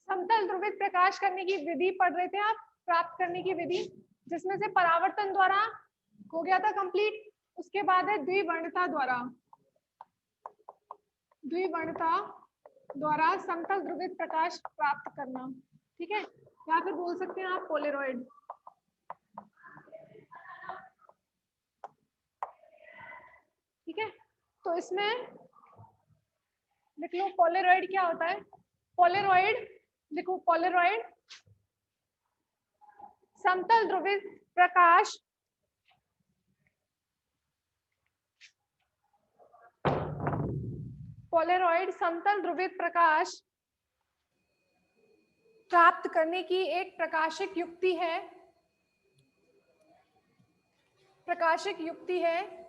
समतल ध्रुवित प्रकाश करने की विधि पढ़ रहे थे आप, प्राप्त करने की विधि, जिसमें से परावर्तन द्वारा हो गया था कंप्लीट। उसके बाद है द्विवर्णता द्वारा, द्विवर्णता द्वारा समतल ध्रुवित प्रकाश प्राप्त करना। ठीक है, या फिर बोल सकते हैं आप पोलेरॉइड। ठीक है, तो इसमें लिख लो पोलेरॉइड क्या होता है। पोलेरॉइड लिखो, पोलेरॉइड समतल ध्रुवित प्रकाश पोलेरॉइड समतल ध्रुवित प्रकाश प्राप्त करने की एक प्रकाशिक युक्ति है, प्रकाशिक युक्ति है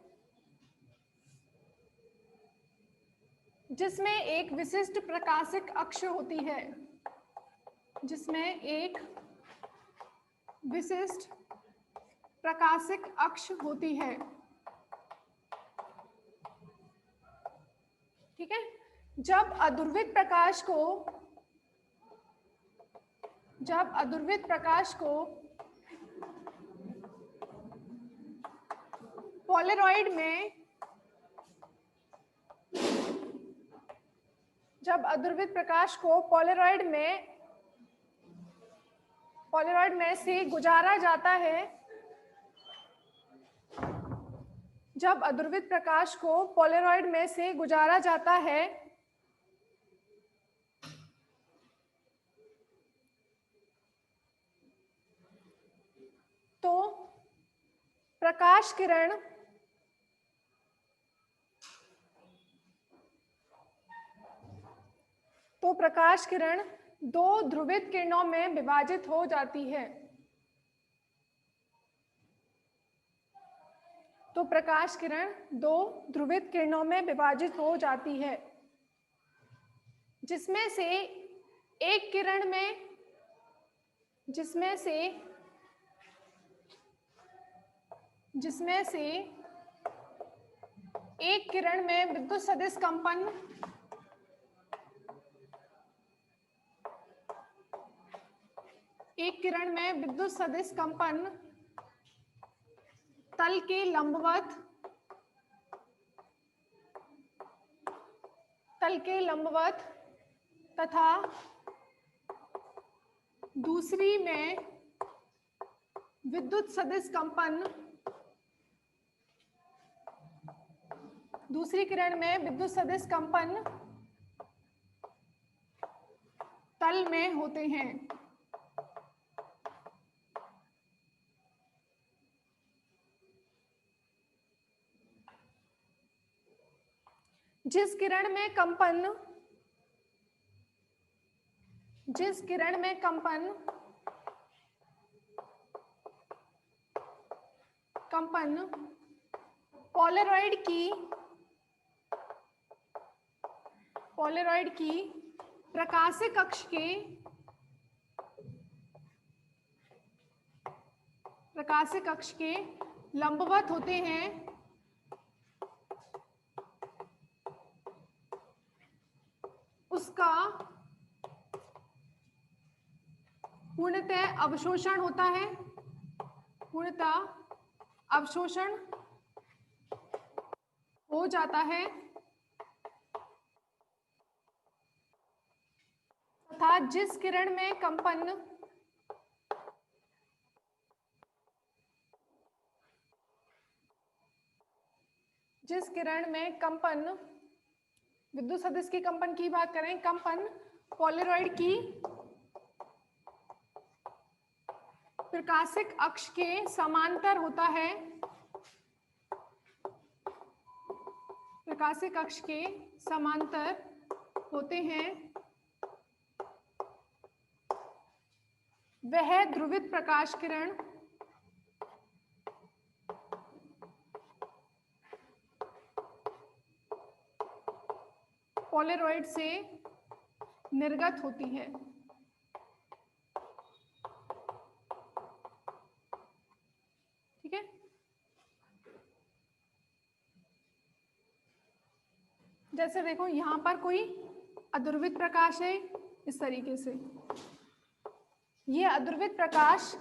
जिसमें एक विशिष्ट प्रकाशिक अक्ष होती है, जिसमें एक विशिष्ट प्रकाशिक अक्ष होती है। ठीक है, जब अध्रुवित प्रकाश को, जब अध्रुवित प्रकाश को पोलेरॉइड में, जब अध्रुवित प्रकाश को पोलेरॉइड में से गुजारा जाता है, जब अध्रुवित प्रकाश को पोलेरॉइड में से गुजारा जाता है तो प्रकाश किरण दो ध्रुवित किरणों में विभाजित हो जाती है। तो प्रकाश किरण दो ध्रुवित किरणों में विभाजित हो जाती है, जिसमें से एक किरण में, जिसमें से एक किरण में विद्युत सदिश कंपन, एक किरण में विद्युत सदिश कंपन तल के लंबवत तथा दूसरी में विद्युत सदिश कंपन, दूसरी किरण में विद्युत सदिश कंपन तल में होते हैं। जिस किरण में कंपन पोलेरॉइड की प्रकाशिक अक्ष के लंबवत होते हैं, उसका पूर्णतः अवशोषण होता है, पूर्णतः अवशोषण हो जाता है तथा जिस किरण में कंपन विद्युत सदिश की कंपन की बात करें, कंपन पोलेरॉइड की प्रकाशिक अक्ष के समांतर होता है, प्रकाशिक अक्ष के समांतर होते हैं वह ध्रुवित प्रकाश किरण पोलरॉइड से निर्गत होती है। ठीक है, जैसे देखो यहां पर कोई अध्रुवित प्रकाश है, इस तरीके से ये अध्रुवित प्रकाश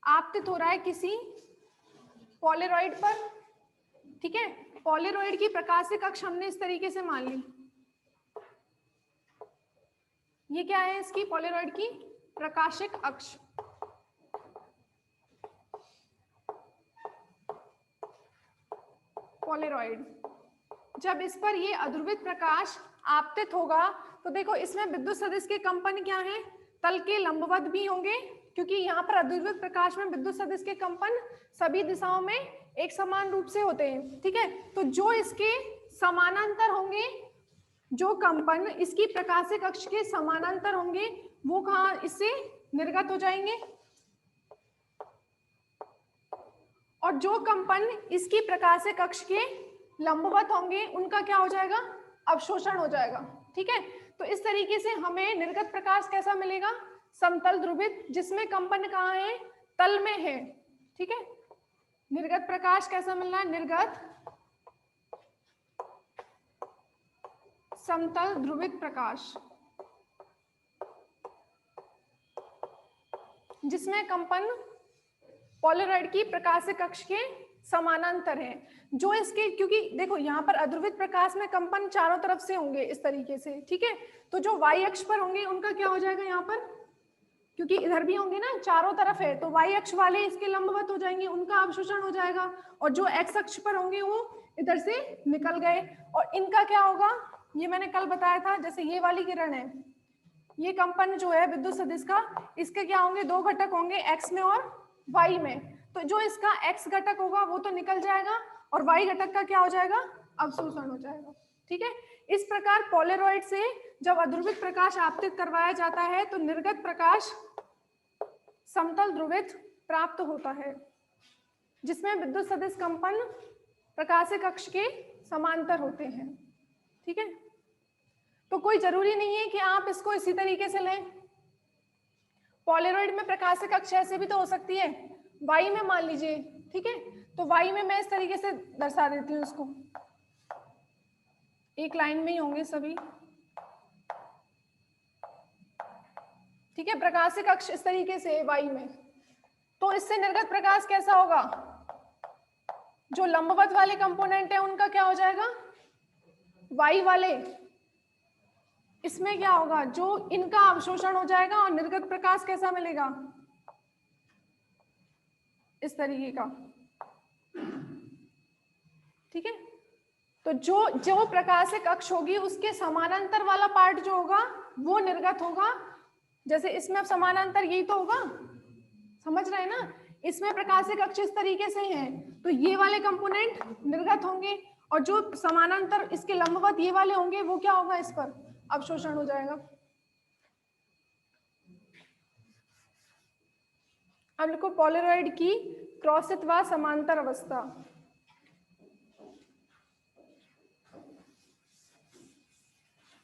आपतित हो रहा है किसी पोलरॉइड पर। ठीक है, पोलरॉइड की प्रकाशिक अक्ष हमने इस तरीके से मान ली। ये क्या है इसकी पोलरॉइड की प्रकाशिक अक्ष। पोलरॉइड जब इस पर ये अध्रुवित प्रकाश आपतित होगा तो देखो इसमें विद्युत सदिश के कंपन क्या है, तल के लंबवत भी होंगे, क्योंकि यहाँ पर अध्रुवित प्रकाश में विद्युत सदिश के कंपन सभी दिशाओं में एक समान रूप से होते हैं। ठीक है, तो जो इसके समानांतर होंगे, जो कंपन इसकी प्रकाशिक अक्ष के समानांतर होंगे वो कहाँ इससे निर्गत हो जाएंगे, और जो कंपन इसकी प्रकाशिक अक्ष के लंबवत होंगे उनका क्या हो जाएगा, अवशोषण हो जाएगा। ठीक है, तो इस तरीके से हमें निर्गत प्रकाश कैसा मिलेगा, समतल ध्रुवित, जिसमें कंपन कहाँ है, तल में है। ठीक है, निर्गत प्रकाश कैसा मिल रहा है, निर्गत समतल ध्रुवित प्रकाश जिसमें कंपन पोलरॉइड की प्रकाशिक अक्ष के समानांतर है। जो इसके, क्योंकि देखो यहाँ पर अध्रुवित प्रकाश में कंपन चारों तरफ से होंगे इस तरीके से। ठीक है, तो जो y अक्ष पर होंगे उनका क्या हो जाएगा, यहाँ पर क्योंकि इधर भी होंगे ना, चारों तरफ है, तो y अक्ष वाले इसके लंबवत हो जाएंगे, उनका अवशोषण हो जाएगा, और जो x अक्ष पर होंगे वो इधर से निकल गए। और इनका क्या होगा, ये मैंने कल बताया था, जैसे ये वाली किरण है, ये कंपन जो है विद्युत सदिश का, इसके क्या होंगे, दो घटक होंगे, x में और y में। तो जो इसका x घटक होगा वो तो निकल जाएगा, और y घटक का क्या हो जाएगा, अवशोषण हो जाएगा। ठीक है, इस प्रकार पोलरॉइड से जब अध्रुवित प्रकाश आपतित करवाया जाता है तो निर्गत प्रकाश समतल ध्रुवित प्राप्त होता है, जिसमें विद्युत सदिश कंपन प्रकाशिक अक्ष के समांतर होते हैं। ठीक है, तो कोई जरूरी नहीं है कि आप इसको इसी तरीके से लें। पोलरॉइड में प्रकाशिक अक्ष ऐसे भी तो हो सकती है, वाई में मान लीजिए। ठीक है, तो वाई में मैं इस तरीके से दर्शा देती हूँ इसको, एक लाइन में ही होंगे सभी। ठीक है, प्रकाशिक अक्ष इस तरीके से वाई में, तो इससे निर्गत प्रकाश कैसा होगा, जो लंबवत वाले कंपोनेंट है उनका क्या हो जाएगा, वाई वाले, इसमें क्या होगा, जो इनका अवशोषण हो जाएगा, और निर्गत प्रकाश कैसा मिलेगा, इस तरीके का। ठीक है, तो जो प्रकाशिक अक्ष होगी उसके समानांतर वाला पार्ट जो होगा वो निर्गत होगा। जैसे इसमें अब समानांतर यही तो होगा, समझ रहे हैं ना, इसमें प्रकाशिक अक्ष इस तरीके से है, तो ये वाले कंपोनेंट निर्गत होंगे, और जो समानांतर इसके लंबवत ये वाले होंगे वो क्या होगा, इस पर अवशोषण हो जाएगा। अब लिखो पोलरॉइड की क्रॉसित व समांतर अवस्था।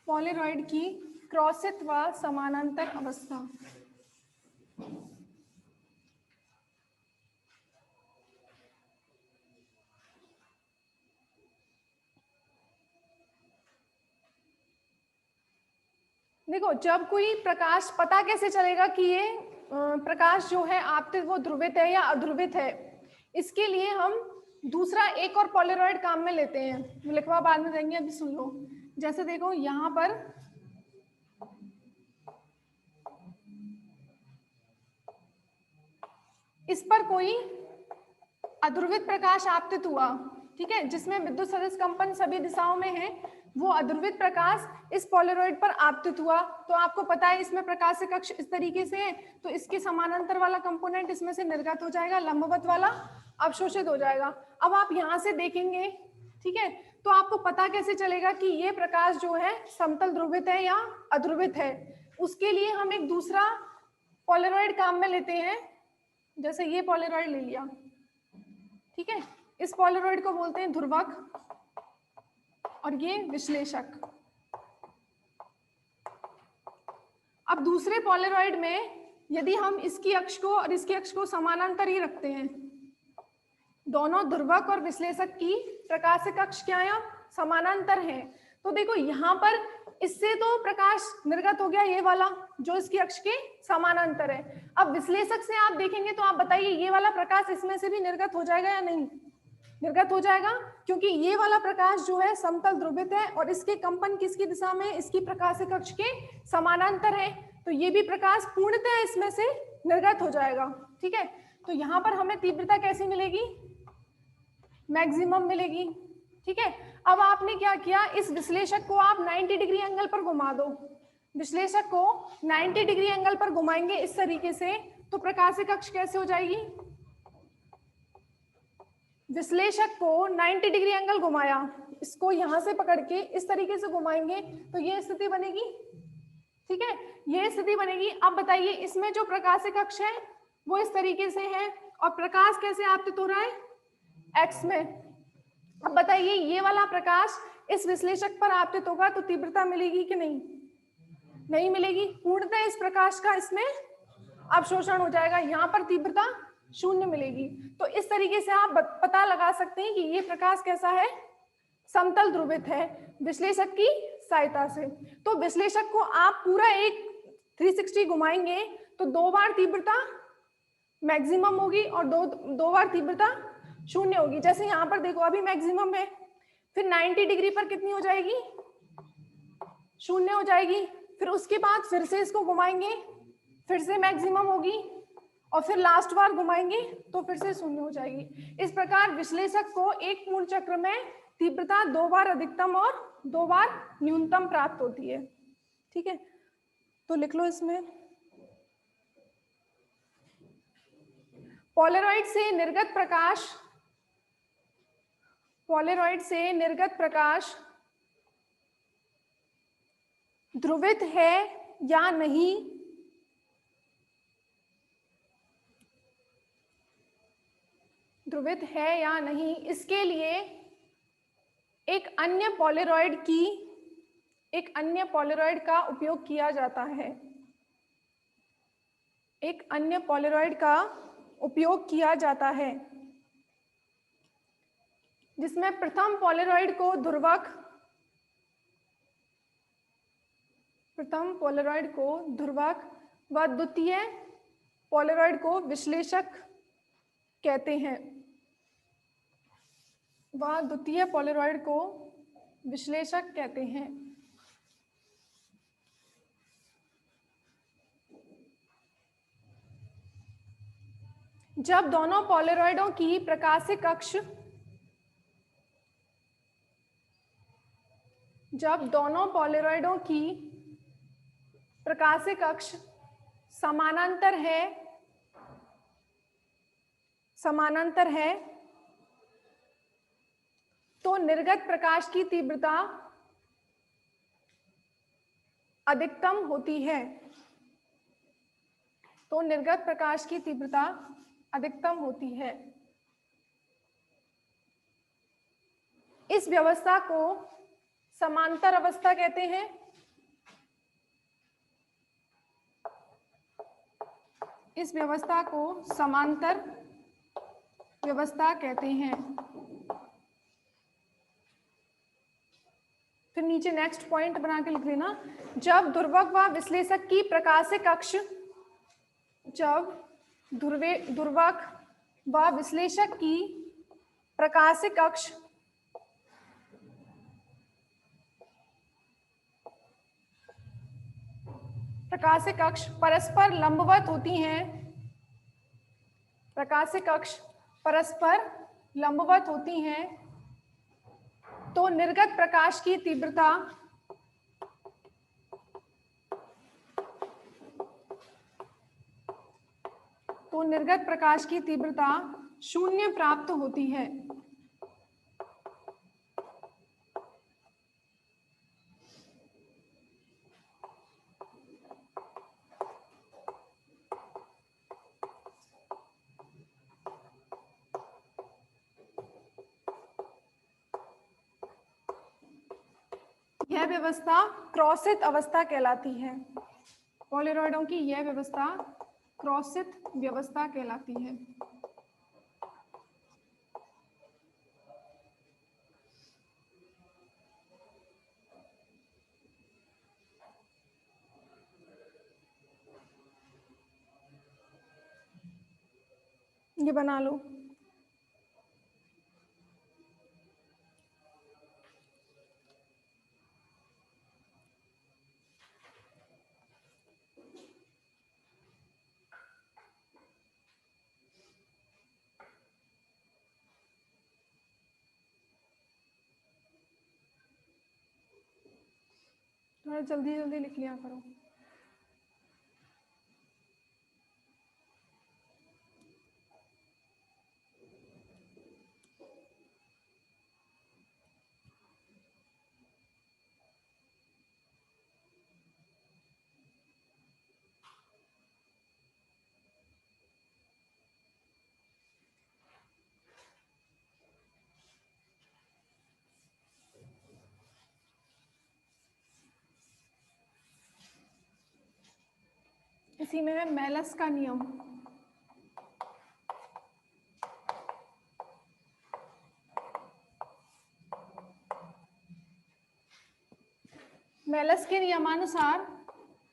पोलरॉइड की क्रॉसित व समानांतर अवस्था। देखो, जब कोई प्रकाश, पता कैसे चलेगा कि ये प्रकाश जो है आपतित वो ध्रुवित है या अध्रुवित है, इसके लिए हम दूसरा एक और पोलरॉइड काम में लेते हैं, लिखवा बाद में देंगे, अभी सुन लो। जैसे देखो यहाँ पर इस पर कोई अध्रुवित प्रकाश आपतित हुआ, ठीक है, जिसमें विद्युत सदिश कंपन सभी दिशाओं में है, वो अध्रुवित प्रकाश इस पोलरॉइड पर आपतित हुआ, तो आपको पता है इसमें प्रकाशिक अक्ष इस तरीके से है, तो इसके समानांतर वाला कंपोनेंट इसमें से निर्गत हो जाएगा, लंबवत वाला अवशोषित हो जाएगा। अब आप यहाँ से देखेंगे, ठीक है, तो आपको पता कैसे चलेगा कि ये प्रकाश जो है समतल ध्रुवित है या अध्रुवित है। उसके लिए हम एक दूसरा पोलरॉइड काम में लेते हैं, जैसे ये पोलरॉइड ले लिया, ठीक है, इस पोलरॉइड को बोलते हैं ध्रुवक और ये विश्लेषक। अब दूसरे पोलरॉइड में यदि हम इसकी अक्ष को और इसकी अक्ष को समानांतर ही रखते हैं, दोनों ध्रुवक और विश्लेषक की प्रकाशिक अक्ष क्या है, समानांतर है, तो देखो यहाँ पर इससे तो प्रकाश निर्गत हो गया ये वाला जो इसकी अक्ष के समानांतर है। अब विश्लेषक से आप देखेंगे तो आप बताइए ये वाला प्रकाश इसमें से भी निर्गत हो जाएगा या नहीं? निर्गत हो जाएगा, क्योंकि ये वाला प्रकाश जो है समतल ध्रुवित है और इसके कंपन किसकी दिशा में, इसकी प्रकाशिक अक्ष के समानांतर है, तो ये भी प्रकाश पूर्णतः इसमें से निर्गत हो जाएगा। ठीक है, तो यहाँ पर हमें तीव्रता कैसी मिलेगी, मैक्सिमम मिलेगी। ठीक है, अब आपने क्या किया, इस विश्लेषक को आप 90 डिग्री एंगल पर घुमा दो, विश्लेषक को 90 डिग्री एंगल पर घुमाएंगे इस तरीके से, तो प्रकाशिक अक्ष कैसे हो जाएगी, विश्लेषक को 90 डिग्री एंगल घुमाया, इसको यहां से पकड़ के इस तरीके से घुमाएंगे तो ये स्थिति बनेगी। ठीक है, ये स्थिति बनेगी। अब बताइए इसमें जो प्रकाशिक अक्ष है वो इस तरीके से है और प्रकाश कैसे आपतित हो रहा है, एक्स में। अब बताइए ये वाला प्रकाश इस विश्लेषक पर आपतित होगा तो तीव्रता मिलेगी कि नहीं, नहीं मिलेगी, पूर्णतः इस प्रकाश का इसमें अवशोषण हो जाएगा, यहाँ पर तीव्रता शून्य मिलेगी। तो इस तरीके से आप पता लगा सकते हैं कि ये प्रकाश कैसा है, समतल ध्रुवित है विश्लेषक की सहायता से। तो विश्लेषक को आप पूरा एक 360 घुमाएंगे तो 2 बार तीव्रता मैक्सिमम होगी और दो बार तीव्रता शून्य होगी। जैसे यहाँ पर देखो अभी मैक्सिमम है, फिर 90 डिग्री पर कितनी हो जाएगी, शून्य हो जाएगी, फिर उसके बाद फिर से इसको घुमाएंगे, फिर से मैक्सिमम होगी और फिर लास्ट बार घुमाएंगे तो फिर से शून्य हो जाएगी। इस प्रकार विश्लेषक को एक पूर्ण चक्र में तीव्रता 2 बार अधिकतम और 2 बार न्यूनतम प्राप्त होती है। ठीक है, तो लिख लो इसमें, पोलरॉइड से निर्गत प्रकाश, पोलरॉइड से निर्गत प्रकाश ध्रुवित है या नहीं, ध्रुवित है या नहीं, इसके लिए एक अन्य पोलरॉइड का उपयोग किया जाता है, एक अन्य पोलरॉइड का उपयोग किया जाता है, जिसमें प्रथम पोलरॉइड को ध्रुवक, प्रथम पोलरॉइड को ध्रुवक व द्वितीय पोलरॉइड को विश्लेषक कहते हैं, वह द्वितीय पोलरॉइड को विश्लेषक कहते हैं। जब दोनों पोलरॉइडों की प्रकाशिक अक्ष, जब दोनों पोलरॉइडों की प्रकाशिक अक्ष समानांतर है, समानांतर है, तो निर्गत प्रकाश की तीव्रता अधिकतम होती है, तो निर्गत प्रकाश की तीव्रता अधिकतम होती है। इस व्यवस्था को समांतर अवस्था कहते हैं, इस व्यवस्था को समांतर व्यवस्था कहते हैं। फिर नीचे नेक्स्ट पॉइंट बना के लिख लेना, जब ध्रुवक व विश्लेषक की प्रकाशिक अक्ष, जब ध्रुवक व विश्लेषक की प्रकाशिक अक्ष परस्पर लंबवत होती हैं, प्रकाशिक अक्ष परस्पर लंबवत होती हैं, तो निर्गत प्रकाश की तीव्रता शून्य प्राप्त होती है। यह व्यवस्था क्रॉसित अवस्था कहलाती है। पोलेरॉइडों की यह व्यवस्था क्रॉसित व्यवस्था कहलाती है। ये बना लो। थोड़ा जल्दी जल्दी लिख लिया करो। इसी में है मेलस का नियम। मेलस के नियमानुसार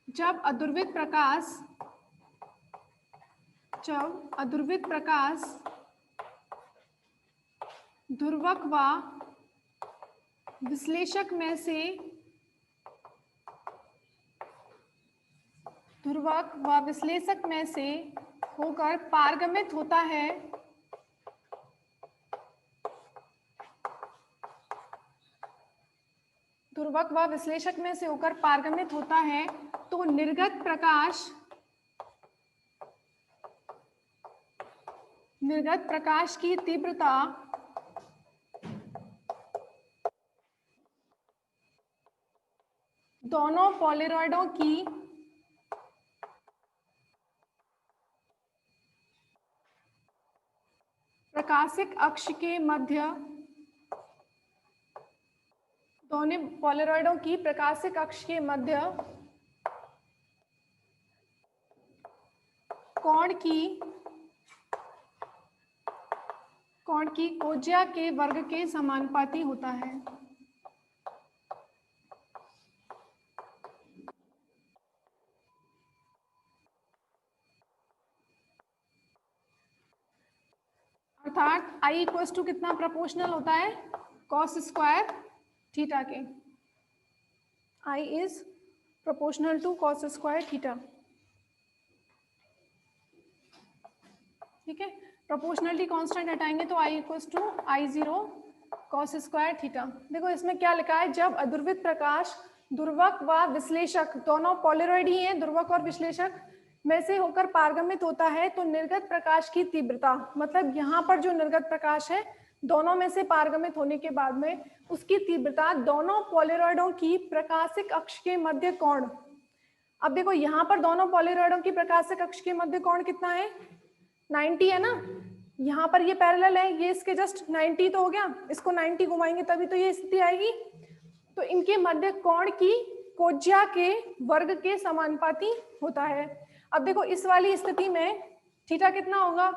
जब अदुर्वित प्रकाश ध्रुवक व विश्लेषक में से होकर पारगमित होता है तो निर्गत प्रकाश की तीव्रता दोनों पोलेरॉइडों की प्रकाशिक अक्ष के मध्य कोण की कोज्या के वर्ग के समानुपाती होता है। अर्थात I इक्वल्स टू कितना प्रोपोर्शनल होता है cos स्क्वायर थीटा के। I is proportional to cos square theta. ठीक है, प्रोपोर्शनलिटी कांस्टेंट हटाएंगे तो I equals to I0 cos square theta. देखो इसमें क्या लिखा है, जब अदुर्वित प्रकाश ध्रुवक व विश्लेषक दोनों पोलेरॉइड ही हैं, ध्रुवक और विश्लेषक में से होकर पारगमित होता है तो निर्गत प्रकाश की तीव्रता, मतलब यहाँ पर जो निर्गत प्रकाश है दोनों में से पारगमित होने के बाद में उसकी तीव्रता दोनों पोलेरॉइडों की प्रकाशिक अक्ष के मध्य कोण। अब देखो यहाँ पर दोनों पोलेरॉइडों की प्रकाशिक अक्ष के मध्य कोण कितना है, 90 है ना। यहाँ पर ये पैरेलल है, ये इसके जस्ट 90 तो हो गया, इसको 90 घुमाएंगे तभी तो ये स्थिति आएगी। तो इनके मध्य कोण की कोज्या के वर्ग के समानुपाती होता है। अब देखो इस वाली स्थिति में थीटा कितना होगा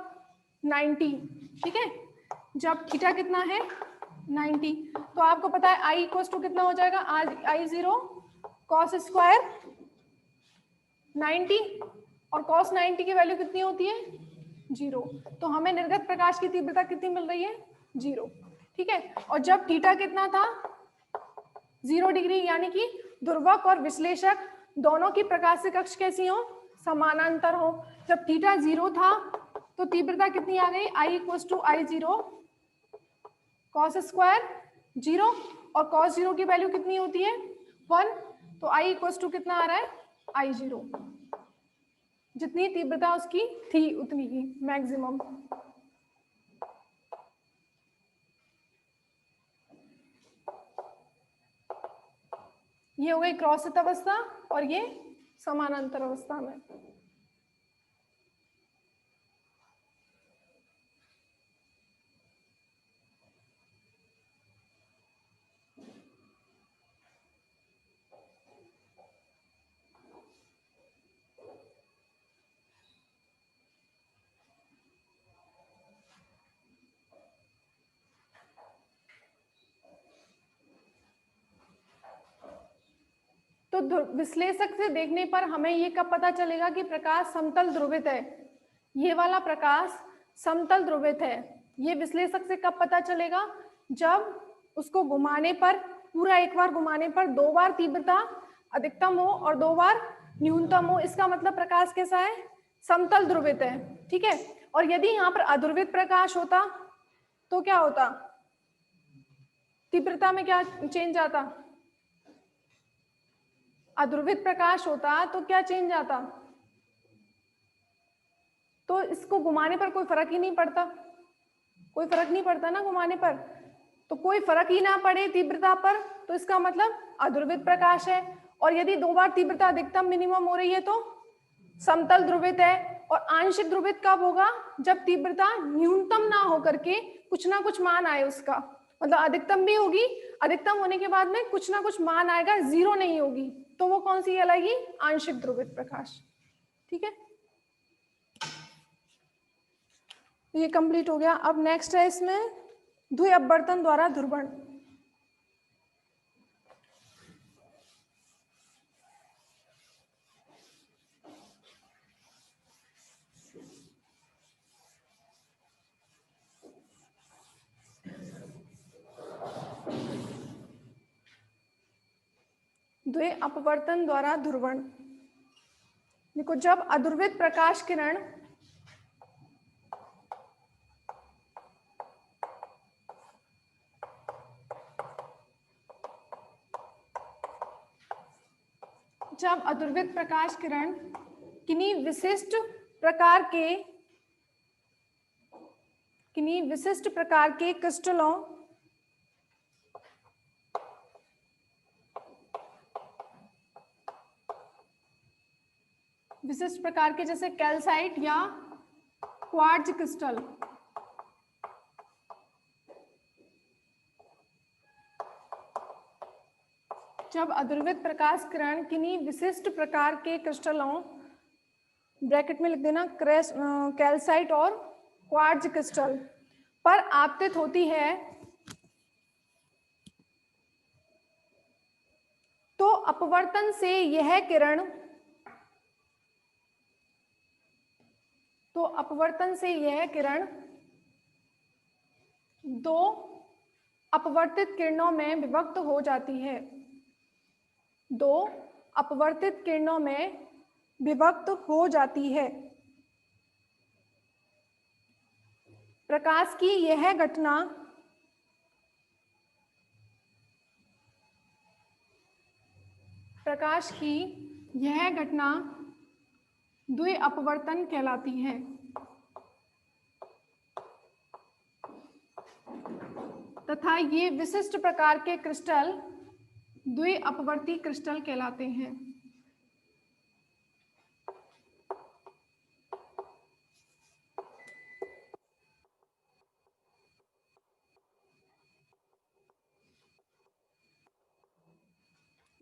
90। ठीक है, जब थीटा कितना है 90 तो आपको पता है I इक्वल्स टू कितना हो जाएगा, आज I0 cos स्क्वायर 90 और cos 90 की वैल्यू कितनी होती है 0। तो हमें निर्गत प्रकाश की तीव्रता कितनी मिल रही है 0। ठीक है, और जब थीटा कितना था 0 डिग्री, यानी कि ध्रुवक और विश्लेषक दोनों की प्रकाशिक अक्ष कैसी हो, समानांतर हो। जब थीटा 0 था तो तीव्रता कितनी आ गई, I equals to I0 cos square 0 और cos 0 की वैल्यू कितनी होती है 1, तो I इक्वल टू कितना आ रहा है I0, जितनी तीव्रता उसकी थी उतनी की मैक्सिमम। ये हो गई क्रॉसित अवस्था और ये समानांतर अवस्था में। तो विश्लेषक से देखने पर हमें ये कब पता चलेगा कि प्रकाश समतल ध्रुवित है? ये वाला प्रकाश समतल ध्रुवित है, ये विश्लेषक से कब पता चलेगा? जब उसको घुमाने पर, पूरा एक बार घुमाने पर 2 बार तीव्रता अधिकतम हो और 2 बार न्यूनतम हो। इसका मतलब प्रकाश कैसा है? समतल ध्रुवित है, ठीक है। और यदि यहाँ पर अध्रुवित प्रकाश होता तो क्या होता? तीव्रता में क्या चेंज आता? अध्रुवित प्रकाश होता तो क्या चेंज आता? तो इसको घुमाने पर कोई फर्क ही नहीं पड़ता, कोई फर्क नहीं पड़ता ना घुमाने पर। तो कोई फर्क ही ना पड़े तीव्रता पर, तो इसका मतलब अध्रुवित प्रकाश है। और यदि 2 बार तीव्रता अधिकतम मिनिमम हो रही है तो समतल ध्रुवित है। और आंशिक ध्रुवित कब होगा? जब तीव्रता न्यूनतम ना होकर के कुछ ना कुछ मान आए उसका, मतलब अधिकतम भी होगी, अधिकतम होने के बाद में कुछ ना कुछ मान आएगा, 0 नहीं होगी, तो वो कौन सी कहलाएगी? आंशिक ध्रुवित प्रकाश, ठीक है। ये कंप्लीट हो गया। अब नेक्स्ट है इसमें द्वि अपवर्तन द्वारा ध्रुवण। द्वि अपवर्तन द्वारा ध्रुवण। देखो, जब अध्रुवित प्रकाश किरण किन्हीं विशिष्ट प्रकार के क्रिस्टलों विशिष्ट प्रकार के, जैसे कैल्साइट या क्वार्ट्ज क्रिस्टल, जब अध्रुवित प्रकाश किरण किन्हीं विशिष्ट प्रकार के क्रिस्टलों, ब्रैकेट में लिख देना कैल्साइट और क्वार्ट्ज क्रिस्टल, पर आपतित होती है, तो अपवर्तन से यह किरण दो अपवर्तित किरणों में विभक्त हो जाती है। 2 अपवर्तित किरणों में विभक्त हो जाती है। प्रकाश की यह घटना द्वि अपवर्तन कहलाती है। तथा ये विशिष्ट प्रकार के क्रिस्टल द्वि अपवर्ती क्रिस्टल कहलाते हैं।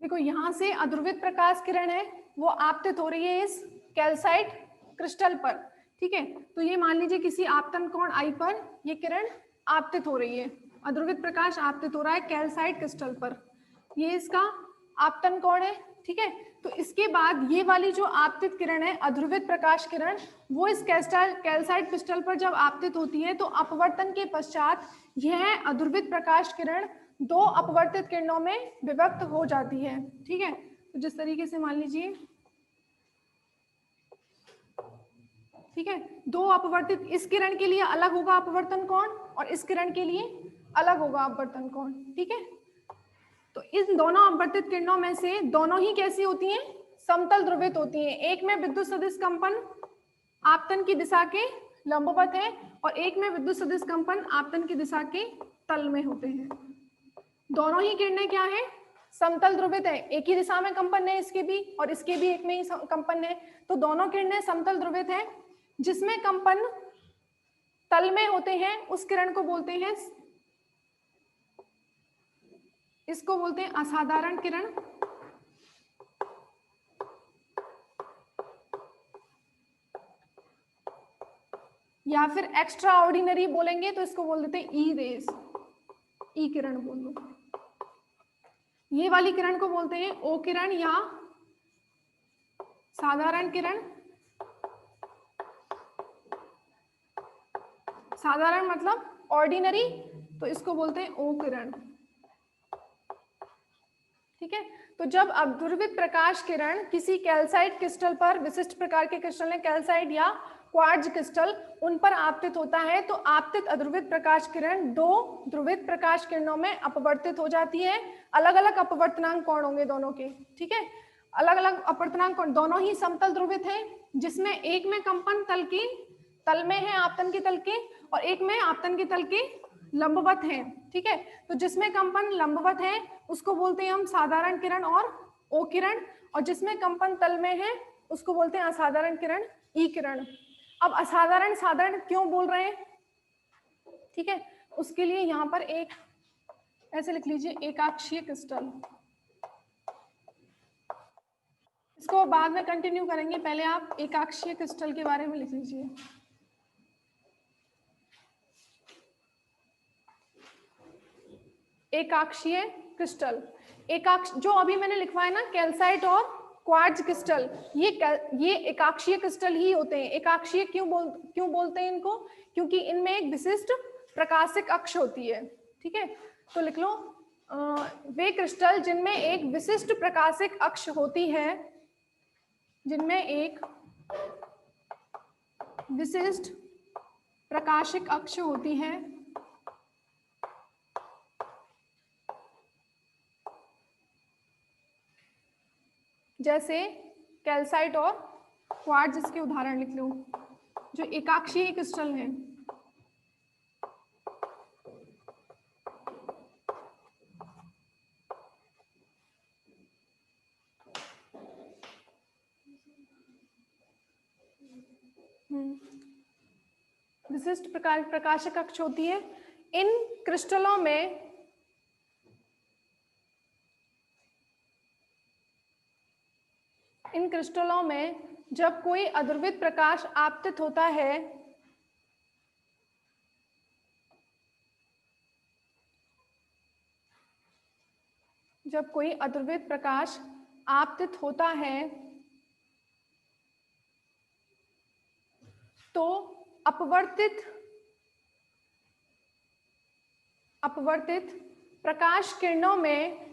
देखो, यहां से अध्रुवित प्रकाश किरण है, वो आपतित हो रही है इस कैल्साइट क्रिस्टल पर, ठीक है। तो ये मान लीजिए किसी आपतन कोण I पर ये किरण आपतित हो रही है, अध्रुवित प्रकाश आपतित हो रहा है कैल्साइट क्रिस्टल पर, ये इसका आपतन कोण है, ठीक है। तो इसके बाद ये वाली जो आपतित किरण है, अध्रुवित प्रकाश किरण, वो इस कैल्साइट क्रिस्टल पर जब आपतित होती है तो अपवर्तन के पश्चात यह अध्रुवित प्रकाश किरण 2 अपवर्तित किरणों में विभक्त हो जाती है, ठीक है। तो जिस तरीके से मान लीजिए, ठीक है, 2 अपवर्तित, इस किरण के लिए अलग होगा अपवर्तन कोण और इस किरण के लिए अलग होगा अपवर्तन कोण, ठीक है। तो इन दोनों अपवर्तित किरणों में से दोनों ही कैसी होती हैं, समतल ध्रुवित होती हैं। एक में विद्युत सदिश कंपन आपतन की दिशा के लंबवत है और एक में विद्युत सदिश कंपन आपतन की दिशा के तल में होते हैं। दोनों ही किरणें क्या है, समतल ध्रुवित है, एक ही दिशा में कंपन है इसके भी और इसके भी एक में ही कंपन है, तो दोनों किरणें समतल ध्रुवित है। जिसमें कंपन तल में होते हैं उस किरण को बोलते हैं, इसको बोलते हैं असाधारण किरण, या फिर एक्स्ट्रा ऑर्डिनरी बोलेंगे तो इसको बोल देते हैं ई रेज, ई किरण बोल लो। ये वाली किरण को बोलते हैं ओ किरण या साधारण किरण। साधारण मतलब ऑर्डिनरी, तो इसको बोलते हैं ओ किरण। ठीक है, तो जब अध्रुवित प्रकाश किरण किसी कैल्साइट क्रिस्टल पर, विशिष्ट प्रकार के क्रिस्टल है कैल्साइट या क्वार्ट्ज क्रिस्टल, उन पर आपतित होता है तो आपतित अध्रुवित प्रकाश किरण दो ध्रुवित प्रकाश किरणों में अपवर्तित हो जाती है। अलग अलग अपवर्तनांक कोण होंगे दोनों के, ठीक है, अलग अलग अपवर्तनांक कोण, दोनों ही समतल ध्रुवित हैं, जिसमें एक में कंपन तल में है आपतन के तल के और एक में आपतन के तल के लंबवत है। ठीक है, तो जिसमें कंपन लंबवत है उसको बोलते हैं हम साधारण किरण और ओ किरण, और जिसमें कंपन तल में है उसको बोलते हैं असाधारण किरण, ई किरण। अब असाधारण साधारण क्यों बोल रहे हैं, ठीक है, उसके लिए यहाँ पर एक ऐसे लिख लीजिए, एकाक्षीय क्रिस्टल। इसको बाद में कंटिन्यू करेंगे, पहले आप एकाक्षीय क्रिस्टल के बारे में लिख लीजिए। एकाक्षीय क्रिस्टल, जो अभी मैंने लिखवाया ना कैल्साइट और क्वार्ट्ज क्रिस्टल, ये एकाक्षीय क्रिस्टल ही होते हैं। एकाक्षीय क्यों बोलते हैं इनको, क्योंकि इनमें एक विशिष्ट प्रकाशिक अक्ष होती है। ठीक है, तो लिख लो वे क्रिस्टल जिनमें एक विशिष्ट प्रकाशिक अक्ष होती है, जिनमें एक विशिष्ट प्रकाशिक अक्ष होती है, जैसे कैल्साइट और क्वार्ट्ज, इसके उदाहरण लिख लो जो एकाक्षीय क्रिस्टल हैं। विशिष्ट प्रकाशिक अक्ष होती है। इन क्रिस्टलों में जब कोई अध्रुवित प्रकाश आपतित होता है, जब कोई अध्रुवित प्रकाश आपतित होता है तो अपवर्तित प्रकाश किरणों में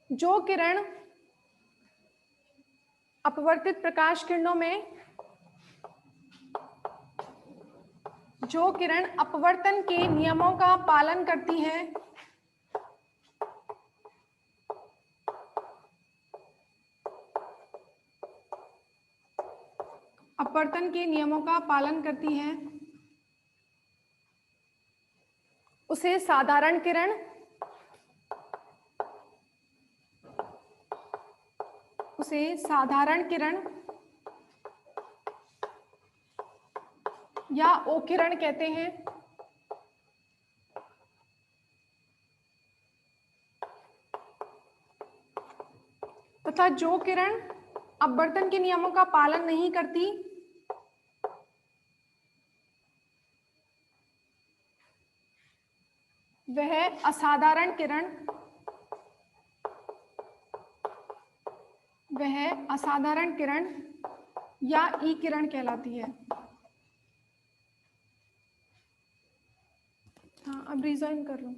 जो किरण अपवर्तित प्रकाश किरणों में जो किरण अपवर्तन के नियमों का पालन करती है, अपवर्तन के नियमों का पालन करती है, उसे साधारण किरण या ओ किरण कहते हैं। तथा जो किरण अपवर्तन के नियमों का पालन नहीं करती, वह असाधारण किरण या ई किरण कहलाती है। हाँ, अब रिजाइन कर लो।